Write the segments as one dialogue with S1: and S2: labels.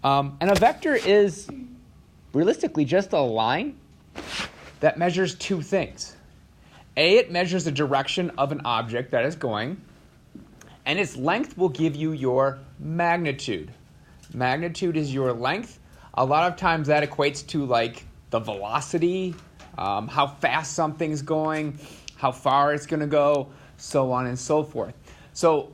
S1: And a vector is realistically just a line that measures two things. A, it measures the direction of an object that is going, and its length will give you your magnitude. Magnitude is your length. A lot of times that equates to like the velocity, how fast something's going, how far it's going to go, so on and so forth. So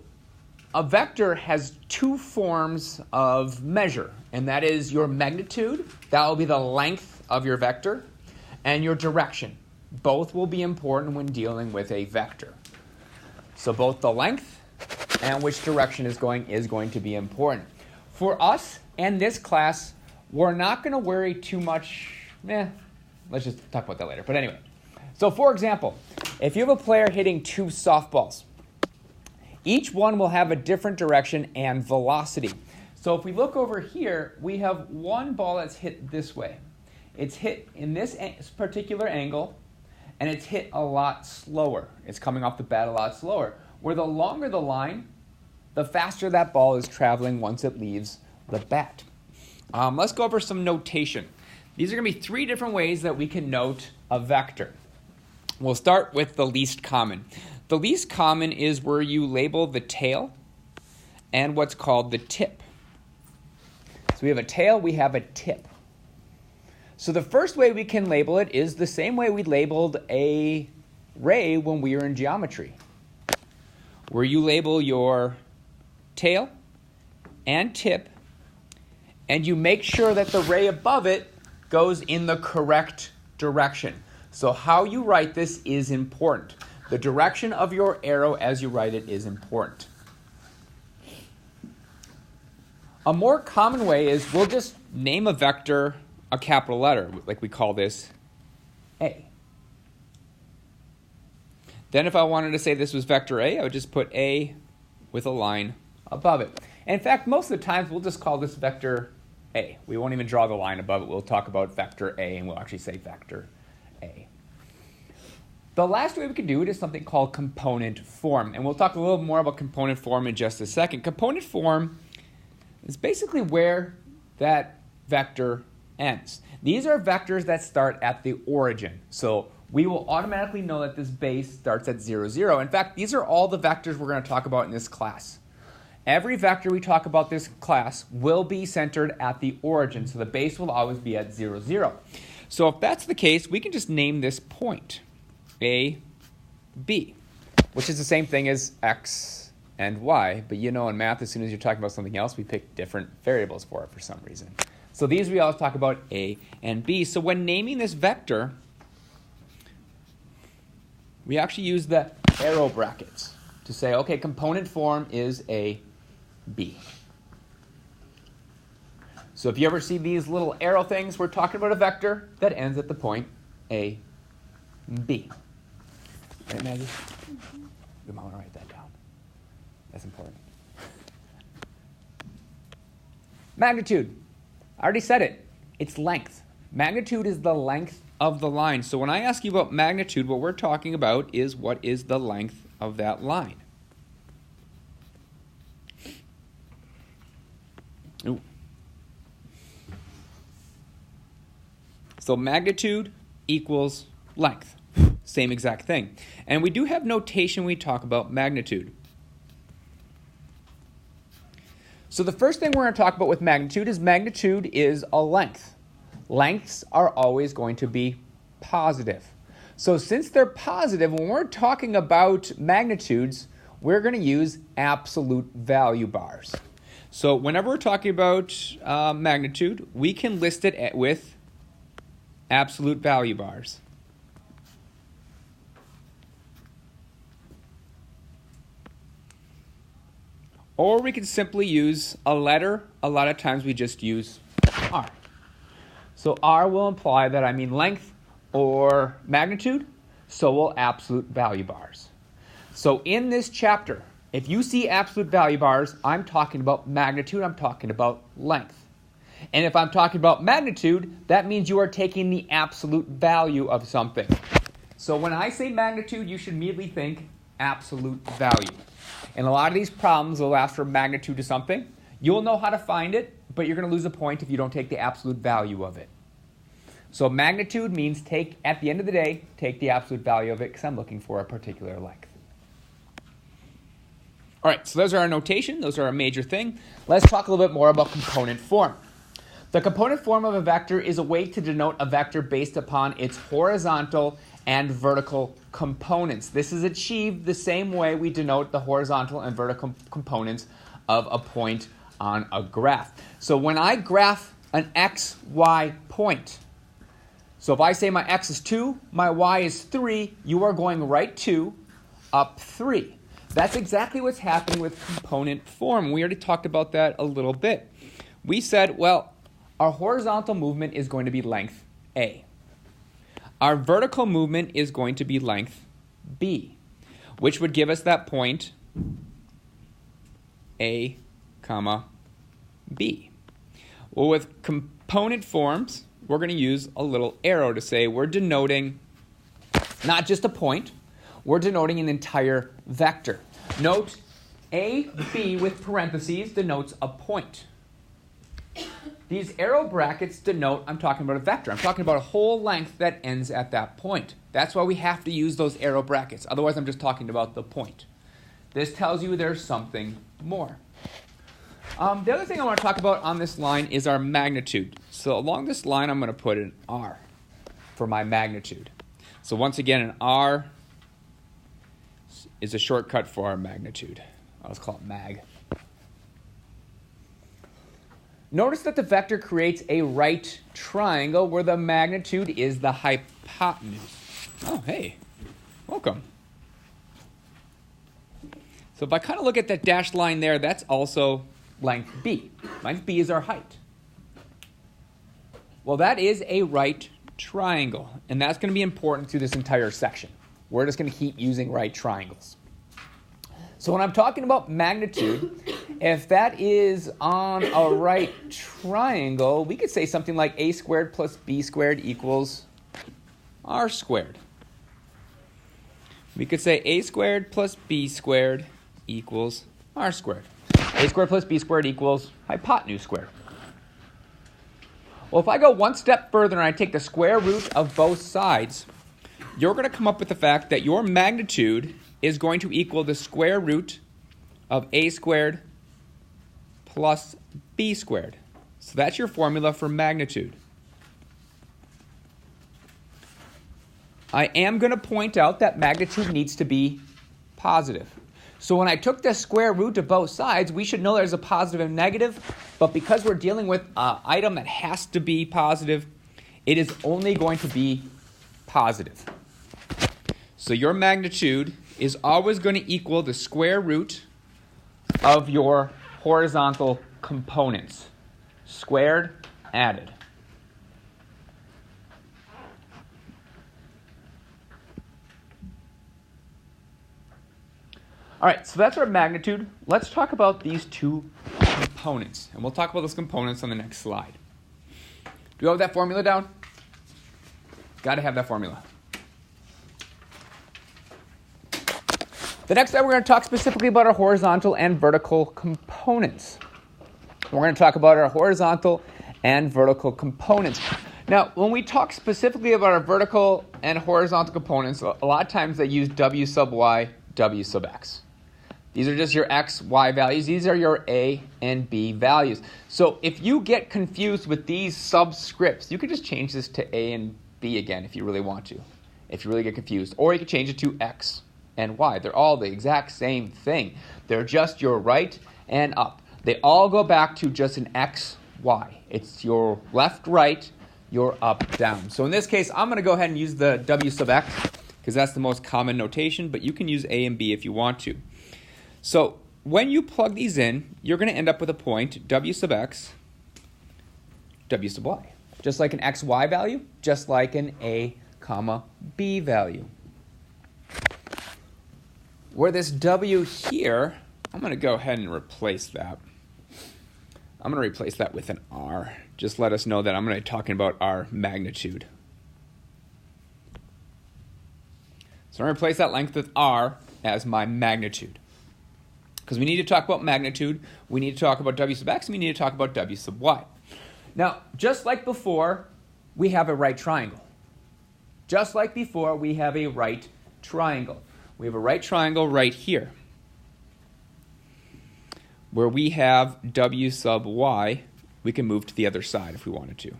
S1: a vector has two forms of measure, and that is your magnitude, that will be the length of your vector, and your direction. Both will be important when dealing with a vector. So both the length and which direction is going to be important. For us and this class, we're not going to worry too much. Let's just talk about that later. But anyway, so for example, if you have a player hitting two softballs, each one will have a different direction and velocity. So if we look over here, we have one ball that's hit this way. It's hit in this particular angle, and it's hit a lot slower. It's coming off the bat a lot slower. Where the longer the line, the faster that ball is traveling once it leaves the bat. Let's go over some notation. These are going to be three different ways that we can note a vector. We'll start with the least common. The least common is where you label the tail and what's called the tip. So we have a tail, we have a tip. So the first way we can label it is the same way we labeled a ray when we were in geometry, where you label your tail and tip, and you make sure that the ray above it goes in the correct direction. So how you write this is important. The direction of your arrow as you write it is important. A more common way is we'll just name a vector a capital letter, like we call this A. Then if I wanted to say this was vector A, I would just put A with a line above it. And in fact, most of the times we'll just call this vector A. We won't even draw the line above it. We'll talk about vector A, and we'll actually say vector A. The last way we can do it is something called component form. And we'll talk a little more about component form in just a second. Component form is basically where that vector ends. These are vectors that start at the origin. So we will automatically know that this base starts at 0, 0. In fact, these are all the vectors we're going to talk about in this class. Every vector we talk about this class will be centered at the origin. So the base will always be at 0, 0. So if that's the case, we can just name this point A, B, which is the same thing as X and Y. But you know in math, as soon as you're talking about something else, we pick different variables for it for some reason. So these we always talk about A and B. So when naming this vector, we actually use the arrow brackets to say, okay, component form is A, B. So if you ever see these little arrow things, we're talking about a vector that ends at the point A, B. Right, Maggie? Mm-hmm. You might want to write that down. That's important. Magnitude. I already said it. It's length. Magnitude is the length of the line. So when I ask you about magnitude, what we're talking about is what is the length of that line. Ooh. So magnitude equals length. Same exact thing. And we do have notation when we talk about magnitude. So the first thing we're going to talk about with magnitude is a length. Lengths are always going to be positive. So since they're positive, when we're talking about magnitudes, we're going to use absolute value bars. So whenever we're talking about magnitude, we can list it with absolute value bars. Or we can simply use a letter. A lot of times we just use R. So R will imply that I mean length or magnitude, so will absolute value bars. So in this chapter, if you see absolute value bars, I'm talking about magnitude, I'm talking about length. And if I'm talking about magnitude, that means you are taking the absolute value of something. So when I say magnitude, you should immediately think absolute value. And a lot of these problems will ask for magnitude to something. You'll know how to find it, but you're going to lose a point if you don't take the absolute value of it. So magnitude means at the end of the day, take the absolute value of it because I'm looking for a particular length. All right, so those are our notation. Those are our major thing. Let's talk a little bit more about component form. The component form of a vector is a way to denote a vector based upon its horizontal and vertical components. This is achieved the same way we denote the horizontal and vertical components of a point on a graph. So when I graph an x, y point, so if I say my x is 2, my y is 3, you are going right 2, up 3. That's exactly what's happening with component form. We already talked about that a little bit. We said, well, our horizontal movement is going to be length A. Our vertical movement is going to be length B, which would give us that point A, comma, B. Well, with component forms, we're going to use a little arrow to say we're denoting not just a point, we're denoting an entire vector. Note, A, B with parentheses denotes a point. These arrow brackets denote I'm talking about a vector. I'm talking about a whole length that ends at that point. That's why we have to use those arrow brackets. Otherwise, I'm just talking about the point. This tells you there's something more. The other thing I want to talk about on this line is our magnitude. So along this line, I'm going to put an R for my magnitude. So once again, an R is a shortcut for our magnitude. I'll just call it mag. Notice that the vector creates a right triangle where the magnitude is the hypotenuse. Oh, hey, welcome. So if I kind of look at that dashed line there, that's also length B. Length B is our height. Well, that is a right triangle, and that's going to be important through this entire section. We're just going to keep using right triangles. So when I'm talking about magnitude, if that is on a right triangle, we could say something like a squared plus b squared equals r squared. We could say a squared plus b squared equals r squared. A squared plus b squared equals hypotenuse squared. Well, if I go one step further and I take the square root of both sides, you're going to come up with the fact that your magnitude is going to equal the square root of a squared plus b squared. So that's your formula for magnitude. I am going to point out that magnitude needs to be positive. So when I took the square root of both sides, we should know there's a positive and negative, but because we're dealing with an item that has to be positive, it is only going to be positive. So your magnitude is always going to equal the square root of your horizontal components, squared, added. All right, so that's our magnitude. Let's talk about these two components, and we'll talk about those components on the next slide. Do you have that formula down? Got to have that formula. The next slide, we're going to talk specifically about our horizontal and vertical components. We're going to talk about our horizontal and vertical components. Now, when we talk specifically about our vertical and horizontal components, a lot of times they use W sub y, W sub x. These are just your x, y values. These are your a and b values. So if you get confused with these subscripts, you could just change this to a and b again if you really want to, if you really get confused. Or you could change it to x and y. They're all the exact same thing. They're just your right and up. They all go back to just an x, y. It's your left, right, your up, down. So in this case, I'm going to go ahead and use the w sub x because that's the most common notation, but you can use a and b if you want to. So when you plug these in, you're going to end up with a point w sub x, w sub y. Just like an x, y value, just like an a, comma, b value. Where this w here, I'm going to go ahead and replace that. I'm going to replace that with an r. Just let us know that I'm going to be talking about our magnitude. So I'm going to replace that length with r as my magnitude. Because we need to talk about magnitude, we need to talk about w sub x, and we need to talk about w sub y. Now, just like before, we have a right triangle. Just like before, we have a right triangle. We have a right triangle right here, where we have w sub y. We can move to the other side if we wanted to.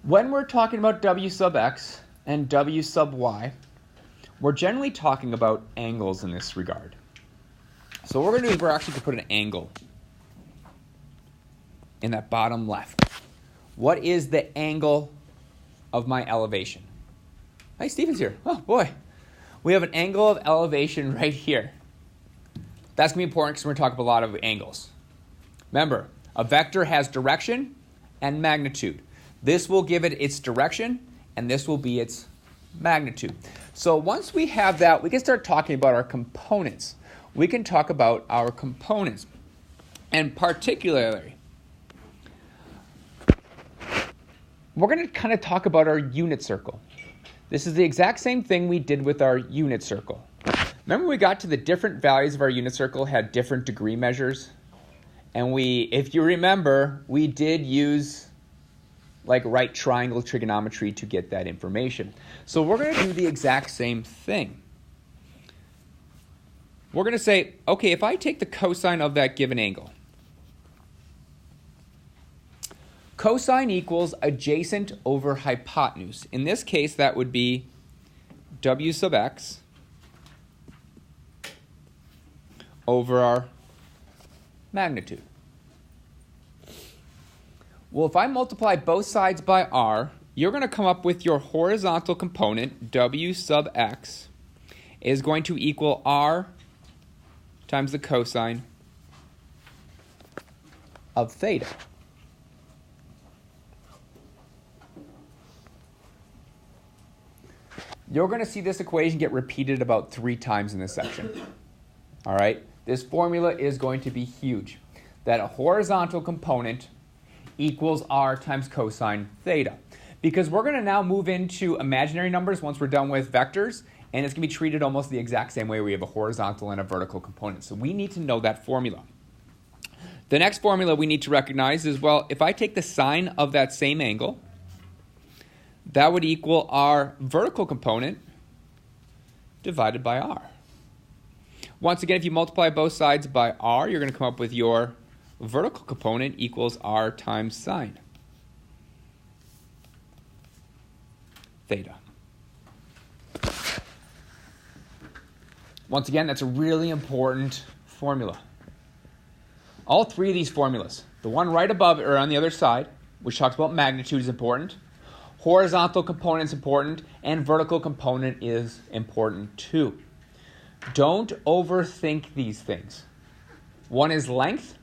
S1: When we're talking about w sub x and w sub y, we're generally talking about angles in this regard. So what we're going to do is we're actually going to put an angle in that bottom left. What is the angle of my elevation? Hey, Stephen's here. Oh, boy. We have an angle of elevation right here. That's going to be important because we're going to talk about a lot of angles. Remember, a vector has direction and magnitude. This will give it its direction, and this will be its magnitude. So once we have that, we can start talking about our components. We can talk about our components. And particularly, we're going to kind of talk about our unit circle. This is the exact same thing we did with our unit circle. Remember we got to the different values of our unit circle had different degree measures? And if you remember, we did use like right triangle trigonometry to get that information. So we're going to do the exact same thing. We're going to say, okay, if I take the cosine of that given angle, cosine equals adjacent over hypotenuse. In this case, that would be w sub x over our magnitude. Well, if I multiply both sides by r, you're going to come up with your horizontal component, w sub x, is going to equal r times the cosine of theta. You're going to see this equation get repeated about 3 times in this section. All right? This formula is going to be huge. That a horizontal component equals r times cosine theta. Because we're going to now move into imaginary numbers once we're done with vectors, and it's going to be treated almost the exact same way. We have a horizontal and a vertical component. So we need to know that formula. The next formula we need to recognize is, well, if I take the sine of that same angle, that would equal our vertical component divided by r. Once again, if you multiply both sides by r, you're going to come up with your vertical component equals r times sine theta. Once again, that's a really important formula. All 3 of these formulas, the one right above it or on the other side, which talks about magnitude, is important. Horizontal component is important, and vertical component is important too. Don't overthink these things. One is length,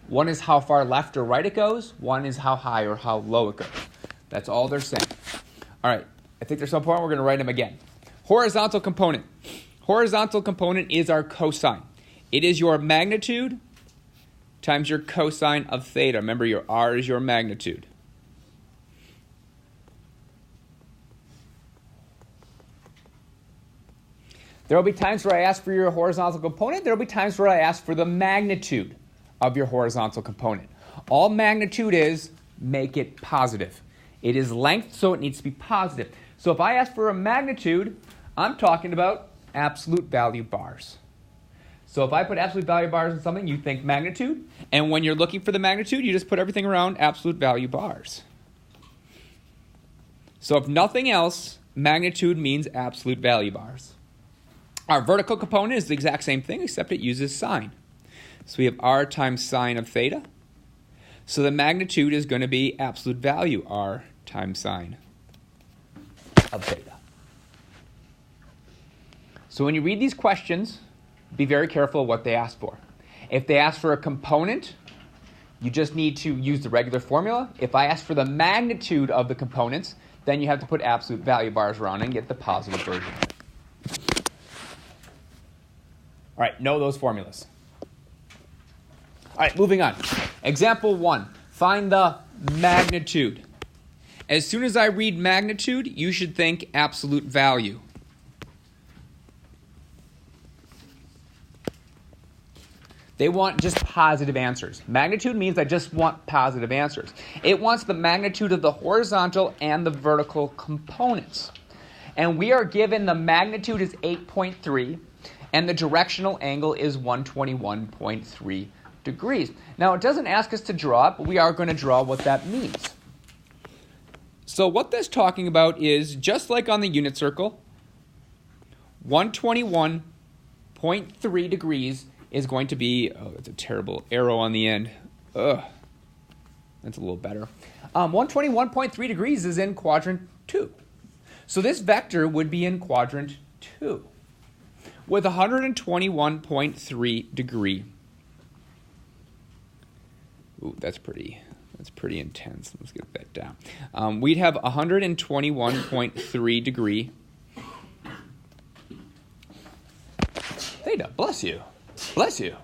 S1: one is how far left or right it goes, one is how high or how low it goes. That's all they're saying. All right, I think there's some point we're going to write them again. Horizontal component. Horizontal component is our cosine. It is your magnitude times your cosine of theta. Remember, your r is your magnitude. There will be times where I ask for your horizontal component. There will be times where I ask for the magnitude of your horizontal component. All magnitude is, make it positive. It is length, so it needs to be positive. So if I ask for a magnitude, I'm talking about absolute value bars. So if I put absolute value bars in something, you think magnitude. And when you're looking for the magnitude, you just put everything around absolute value bars. So if nothing else, magnitude means absolute value bars. Our vertical component is the exact same thing, except it uses sine. So we have r times sine of theta. So the magnitude is going to be absolute value, r times sine of theta. So when you read these questions, be very careful of what they ask for. If they ask for a component, you just need to use the regular formula. If I ask for the magnitude of the components, then you have to put absolute value bars around and get the positive version. All right, know those formulas. All right, moving on. Example 1. Find the magnitude. As soon as I read magnitude, you should think absolute value. They want just positive answers. Magnitude means I just want positive answers. It wants the magnitude of the horizontal and the vertical components. And we are given the magnitude is 8.3 and the directional angle is 121.3 degrees. Now, it doesn't ask us to draw it, but we are going to draw what that means. So what that's talking about is, just like on the unit circle, 121.3 degrees is going to be, oh, that's a terrible arrow on the end. Ugh, that's a little better. 121.3 degrees is in quadrant 2. So this vector would be in quadrant 2 with 121.3 degree. Ooh, that's pretty intense. Let's get that down. We'd have 121.3 degree theta. Bless you. Bless you.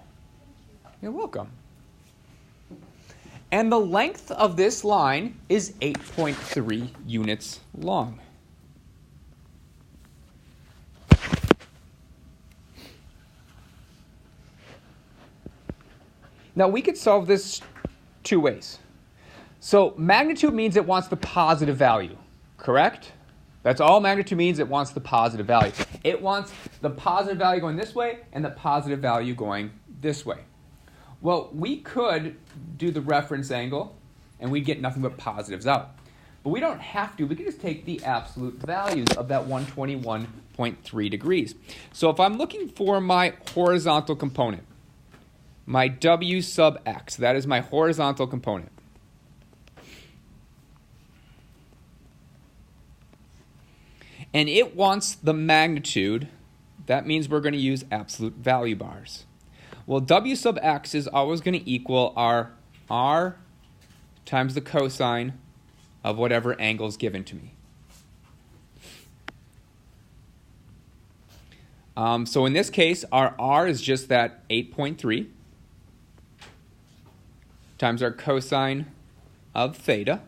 S1: You're welcome. And the length of this line is 8.3 units long. Now, we could solve this two ways. So magnitude means it wants the positive value, correct? That's all magnitude means, it wants the positive value. It wants the positive value going this way and the positive value going this way. Well, we could do the reference angle and we'd get nothing but positives out. But we don't have to. We can just take the absolute values of that 121.3 degrees. So if I'm looking for my horizontal component, my W sub x, that is my horizontal component. And it wants the magnitude. That means we're going to use absolute value bars. Well, W sub x is always going to equal our r times the cosine of whatever angle is given to me. So in this case, our r is just that 8.3 times our cosine of theta.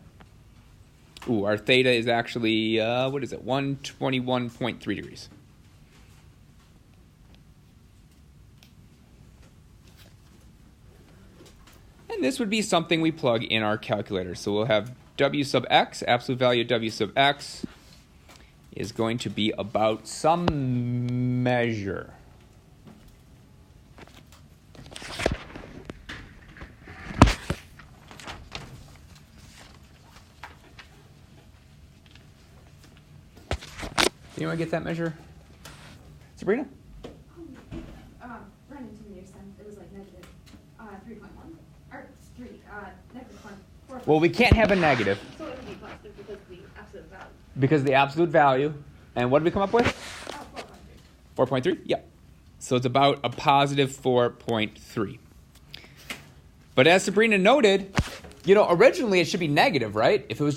S1: Ooh, our theta is actually, 121.3 degrees. And this would be something we plug in our calculator. So we'll have W sub x, absolute value of W sub x, is going to be about some measure. Anyone get that measure? Sabrina?
S2: Brendan told me it was like negative 3.1. Or 3, negative 4.
S1: Well, we can't have a negative.
S2: So it would be positive because of the absolute value.
S1: Because of the absolute value. And what did we come up with?
S2: 4.3.
S1: 4.3? Yep. So it's about a positive 4.3. But as Sabrina noted, originally it should be negative, right? If I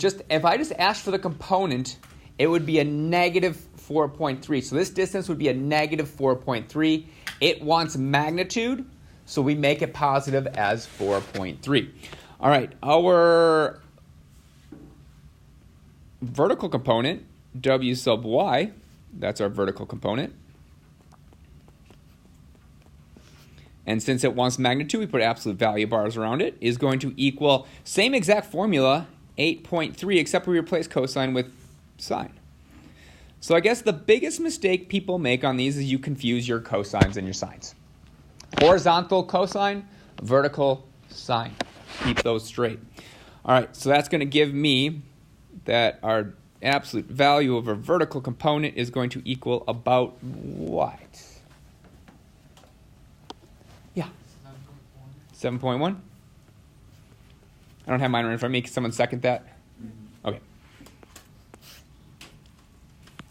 S1: just asked for the component, it would be a negative 4.3. So this distance would be a negative 4.3. It wants magnitude, so we make it positive as 4.3. All right, our vertical component, W sub y, that's our vertical component. And since it wants magnitude, we put absolute value bars around it, is going to equal, same exact formula, 8.3, except we replace cosine with sine. So I guess the biggest mistake people make on these is you confuse your cosines and your sines. Horizontal cosine, vertical sine. Keep those straight. All right, so that's going to give me that our absolute value of our vertical component is going to equal about what? Yeah. 7.1? I don't have mine right in front of me. Can someone second that? Okay.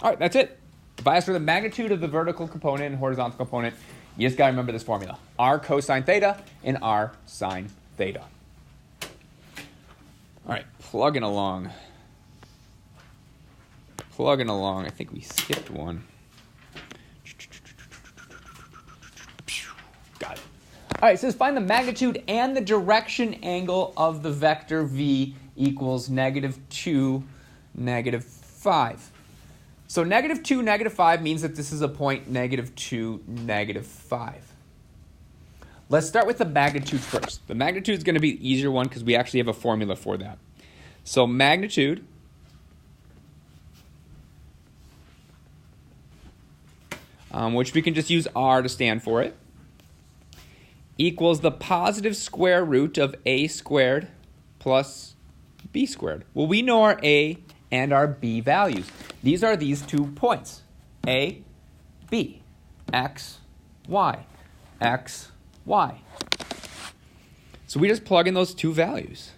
S1: All right, that's it. If I ask for the magnitude of the vertical component and horizontal component, you just got to remember this formula. R cosine theta and R sine theta. All right, plugging along. Plugging along. I think we skipped one. Got it. All right, it says find the magnitude and the direction angle of the vector v equals -2, -5. So -2, -5 means that this is a point -2, -5. Let's start with the magnitude first. The magnitude is going to be the easier one because we actually have a formula for that. So magnitude which we can just use r to stand for it, equals the positive square root of a squared plus b squared. Well, we know our a and our b values. These are these 2 points, a, b, x, y, x, y. So we just plug in those 2 values.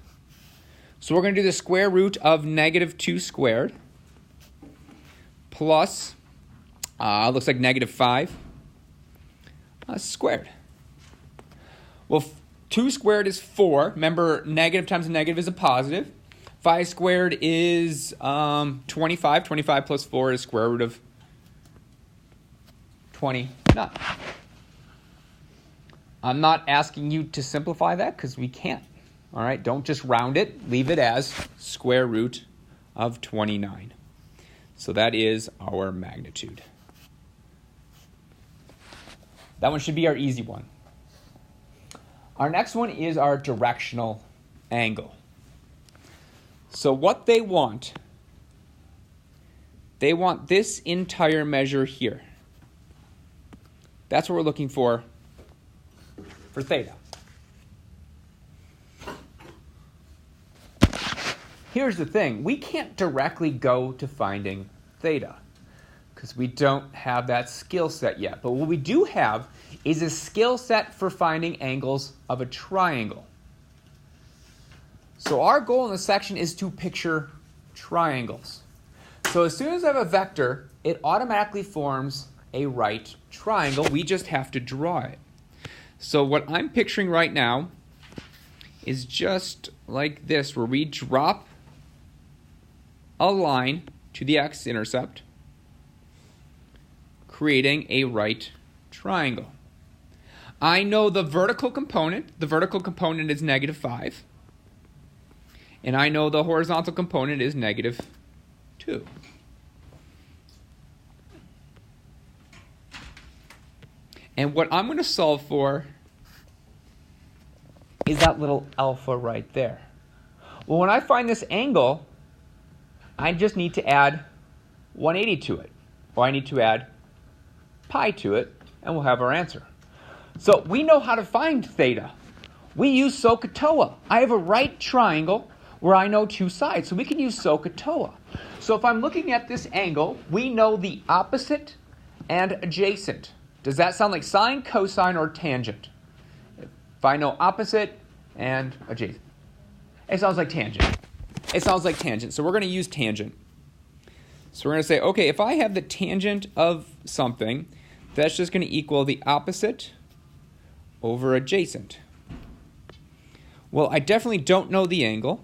S1: So we're going to do the square root of -2 squared plus looks like -5 squared. Well, 2 squared is 4. Remember, negative times a negative is a positive. 5 squared is 25. 25 plus 4 is square root of 29. I'm not asking you to simplify that because we can't. All right, don't just round it. Leave it as square root of 29. So that is our magnitude. That one should be our easy one. Our next one is our directional angle. So what they want this entire measure here. That's what we're looking for theta. Here's the thing. We can't directly go to finding theta because we don't have that skill set yet. But what we do have is a skill set for finding angles of a triangle. So our goal in this section is to picture triangles. So as soon as I have a vector, it automatically forms a right triangle. We just have to draw it. So what I'm picturing right now is just like this, where we drop a line to the x-intercept, creating a right triangle. I know the vertical component. The vertical component is -5. And I know the horizontal component is -2. And what I'm going to solve for is that little alpha right there. Well, when I find this angle, I just need to add 180 to it. Or I need to add pi to it, and we'll have our answer. So we know how to find theta. We use SOHCAHTOA. I have a right triangle where I know 2 sides, so we can use SOHCAHTOA. So if I'm looking at this angle, we know the opposite and adjacent. Does that sound like sine, cosine, or tangent? If I know opposite and adjacent. It sounds like tangent. It sounds like tangent, so we're going to use tangent. So we're going to say, okay, if I have the tangent of something, that's just going to equal the opposite over adjacent. Well, I definitely don't know the angle,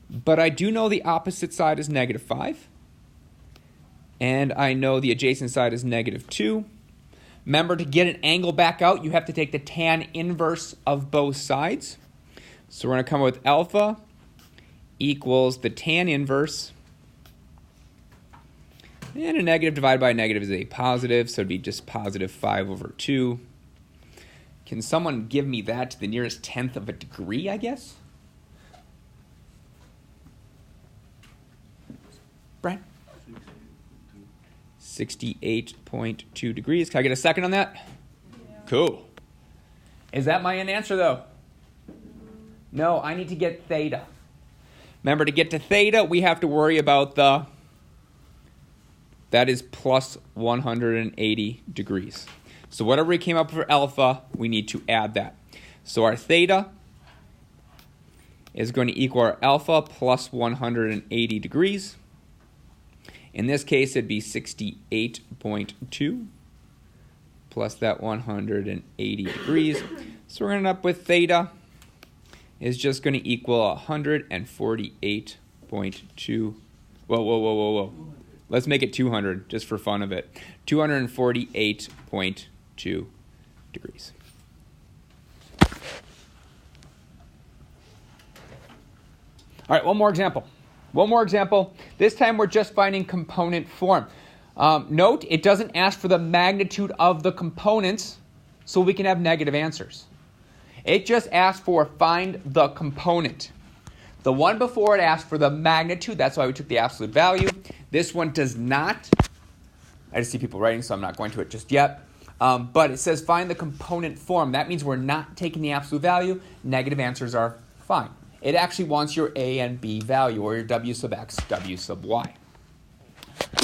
S1: but I do know the opposite side is -5, and I know the adjacent side is -2. Remember, to get an angle back out, you have to take the tan inverse of both sides. So we're going to come up with alpha equals the tan inverse, and a negative divided by a negative is a positive, so it'd be just +5/2. Can someone give me that to the nearest 1/10 of a degree, I guess? Brian? 68.2 degrees. Can I get a second on that? Yeah. Cool. Is that my answer, though? No, I need to get theta. Remember, to get to theta, we have to worry about that is plus 180 degrees. So whatever we came up for alpha, we need to add that. So our theta is going to equal our alpha plus 180 degrees. In this case, it'd be 68.2 plus that 180 degrees. So we're going to end up with theta is just going to equal 148.2. Whoa. Let's make it 200 just for fun of it. 248.2 degrees. All right, one more example. One more example. This time we're just finding component form. Note, it doesn't ask for the magnitude of the components, so we can have negative answers. It just asks for find the component. The one before it asked for the magnitude. That's why we took the absolute value. This one does not. I just see people writing, so I'm not going to it just yet. But it says find the component form. That means we're not taking the absolute value. Negative answers are fine. It actually wants your A and B value, or your W sub X, W sub Y.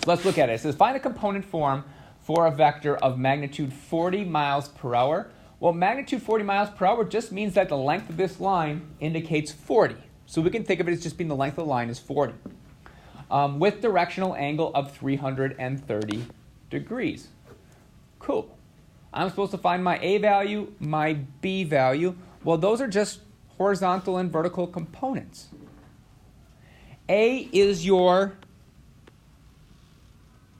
S1: Let's look at it. It says find the component form for a vector of magnitude 40 miles per hour. Well, magnitude 40 miles per hour just means that the length of this line indicates 40. So we can think of it as just being the length of the line is 40. With directional angle of 330 degrees. Cool. I'm supposed to find my A value, my B value. Well, those are just horizontal and vertical components. A is your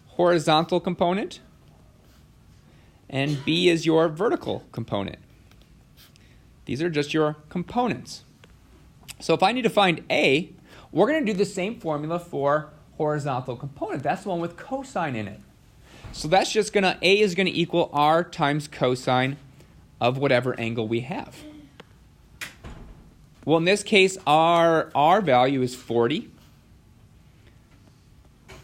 S1: horizontal component, and B is your vertical component. These are just your components. So if I need to find A, we're going to do the same formula for horizontal component. That's the one with cosine in it. So that's just going to, A is going to equal R times cosine of whatever angle we have. Well, in this case, our value is 40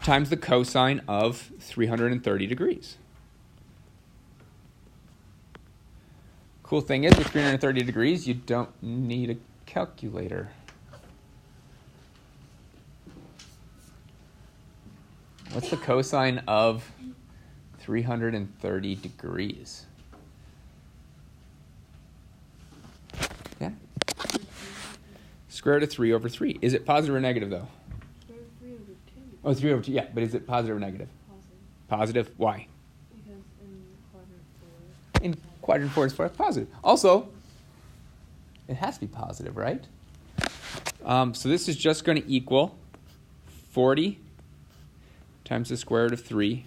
S1: times the cosine of 330 degrees. Cool thing is, with 330 degrees, you don't need a calculator. What's the cosine of 330 degrees? Yeah? Square root of 3 over 3. Is it positive or negative, though?
S2: Square root of 3 over 2.
S1: Oh, 3 over 2, yeah. But is it positive or negative?
S2: Positive.
S1: Positive? Why?
S2: Because in quadrant 4.
S1: In quadrant 4 is positive. Also, it has to be positive, right? So this is just going to equal 40 times the square root of 3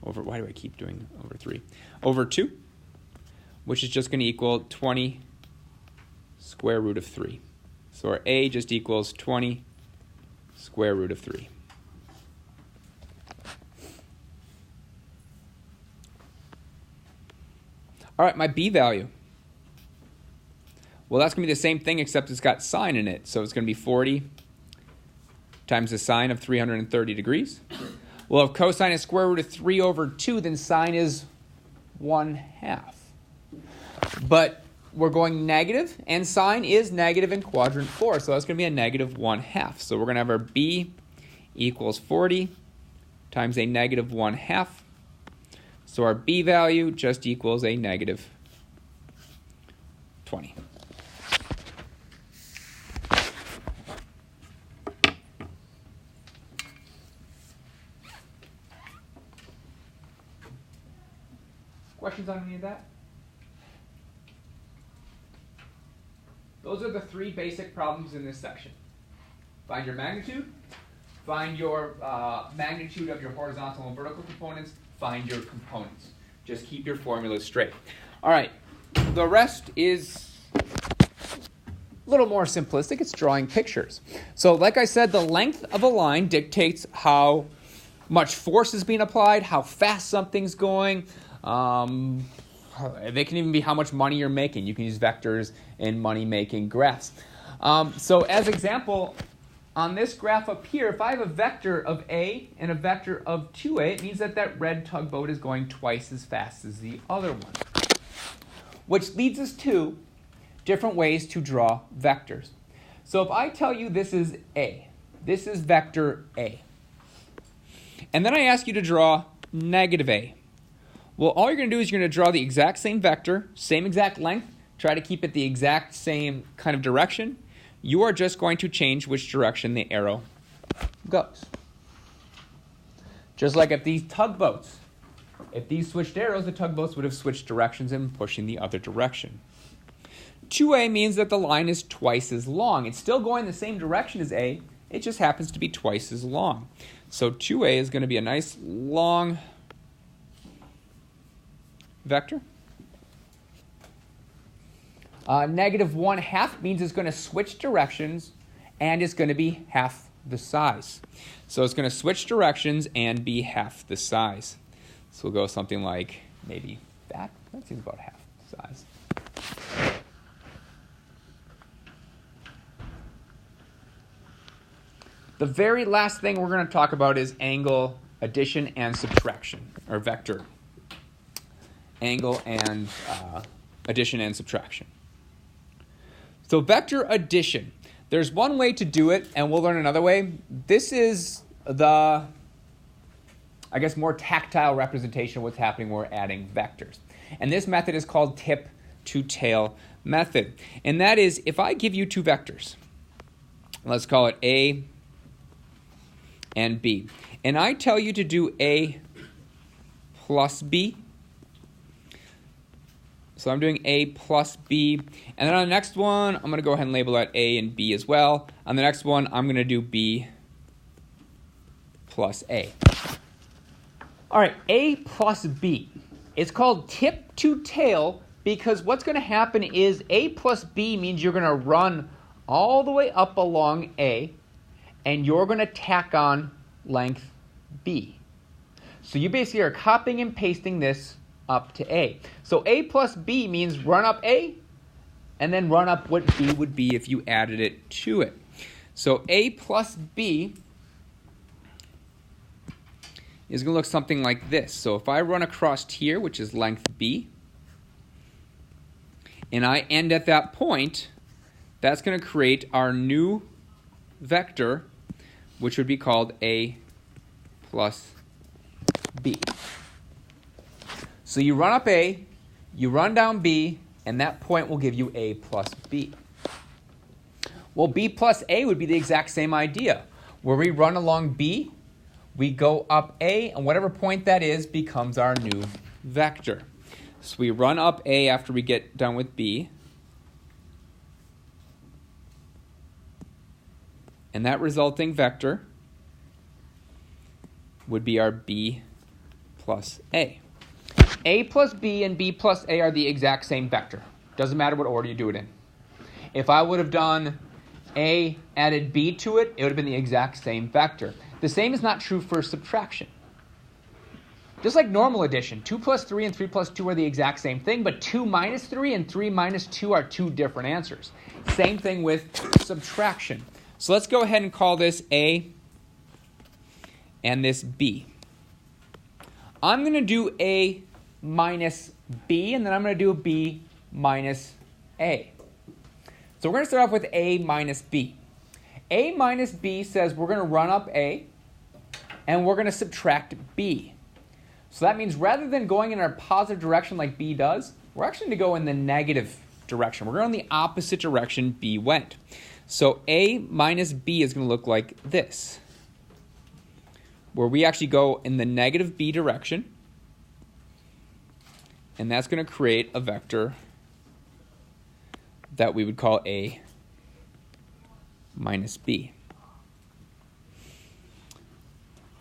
S1: over, why do I keep doing over 3? Over 2, which is just going to equal 20 square root of 3. So our A just equals 20 square root of 3. All right, my B value. Well, that's going to be the same thing, except it's got sine in it. So it's going to be 40 times the sine of 330 degrees. Well, if cosine is square root of 3 over 2, then sine is 1/2. But we're going negative, and sine is negative in quadrant 4, so that's going to be a negative 1/2. So we're going to have our B equals 40 times a negative 1/2. So our B value just equals a negative 20. Questions on any of that? Those are the 3 basic problems in this section. Find your magnitude, find your magnitude of your horizontal and vertical components, find your components. Just keep your formulas straight. All right, the rest is a little more simplistic. It's drawing pictures. So like I said, the length of a line dictates how much force is being applied, how fast something's going. They can even be how much money you're making. You can use vectors in money-making graphs. So as example, on this graph up here, if I have a vector of A and a vector of 2A, it means that that red tugboat is going twice as fast as the other one. Which leads us to different ways to draw vectors. So if I tell you this is A, this is vector A, and then I ask you to draw negative A, well, all you're going to do is you're going to draw the exact same vector, same exact length, try to keep it the exact same kind of direction. You are just going to change which direction the arrow goes. Just like if these tugboats, if these switched arrows, the tugboats would have switched directions and pushing the other direction. 2A means that the line is twice as long. It's still going the same direction as A, it just happens to be twice as long. So 2A is going to be a nice long vector. Negative 1/2 means it's going to switch directions and it's going to be half the size. So it's going to switch directions and be half the size. So we'll go something like maybe that. That seems about half the size. The very last thing we're going to talk about is angle addition and subtraction, or vector. Angle and addition and subtraction. So vector addition. There's one way to do it, and we'll learn another way. This is the, I guess, more tactile representation of what's happening when we're adding vectors. And this method is called tip to tail method. And that is, if I give you two vectors, let's call it A and B, and I tell you to do A plus B, so I'm doing A plus B, and then on the next one, I'm going to go ahead and label that A and B as well. On the next one, I'm going to do B plus A. All right, A plus B. It's called tip to tail because what's going to happen is A plus B means you're going to run all the way up along A, and you're going to tack on length B. So you basically are copying and pasting this up to A. So A plus B means run up A, and then run up what B would be if you added it to it. So A plus B is going to look something like this. So if I run across here, which is length B, and I end at that point, that's going to create our new vector, which would be called A plus B. So you run up A, you run down B, and that point will give you A plus B. Well, B plus A would be the exact same idea. Where we run along B, we go up A, and whatever point that is becomes our new vector. So we run up A after we get done with B, and that resulting vector would be our B plus A. A plus B and B plus A are the exact same vector. Doesn't matter what order you do it in. If I would have done A, added B to it, it would have been the exact same vector. The same is not true for subtraction. Just like normal addition, 2 plus 3 and 3 plus 2 are the exact same thing, but 2 minus 3 and 3 minus 2 are two different answers. Same thing with subtraction. So let's go ahead and call this A and this B. I'm going to do A minus B, and then I'm going to do B minus A. So we're going to start off with A minus B. A minus B says we're going to run up A, and we're going to subtract B. So that means rather than going in our positive direction like B does, we're actually going to go in the negative direction. We're going in the opposite direction B went. So A minus B is going to look like this, where we actually go in the negative B direction, and that's going to create a vector that we would call A minus B.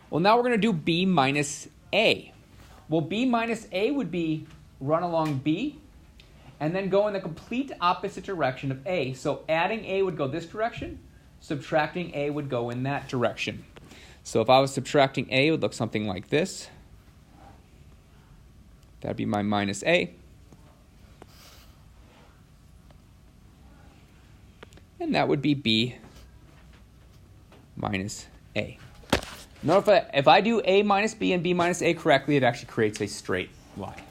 S1: Well, now we're going to do B minus A. Well, B minus A would be run along B and then go in the complete opposite direction of A. So adding A would go this direction, subtracting A would go in that direction. So if I was subtracting A, it would look something like this. That would be my minus A. And that would be B minus A. Note if I do A minus B and B minus A correctly, it actually creates a straight line.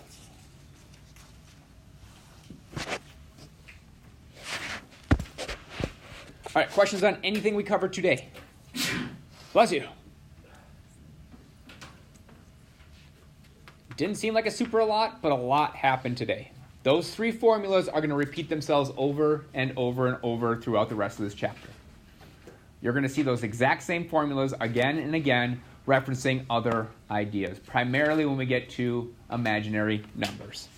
S1: All right, questions on anything we covered today? Bless you. Didn't seem like a super lot, but a lot happened today. Those three formulas are going to repeat themselves over and over and over throughout the rest of this chapter. You're going to see those exact same formulas again and again, referencing other ideas, primarily when we get to imaginary numbers.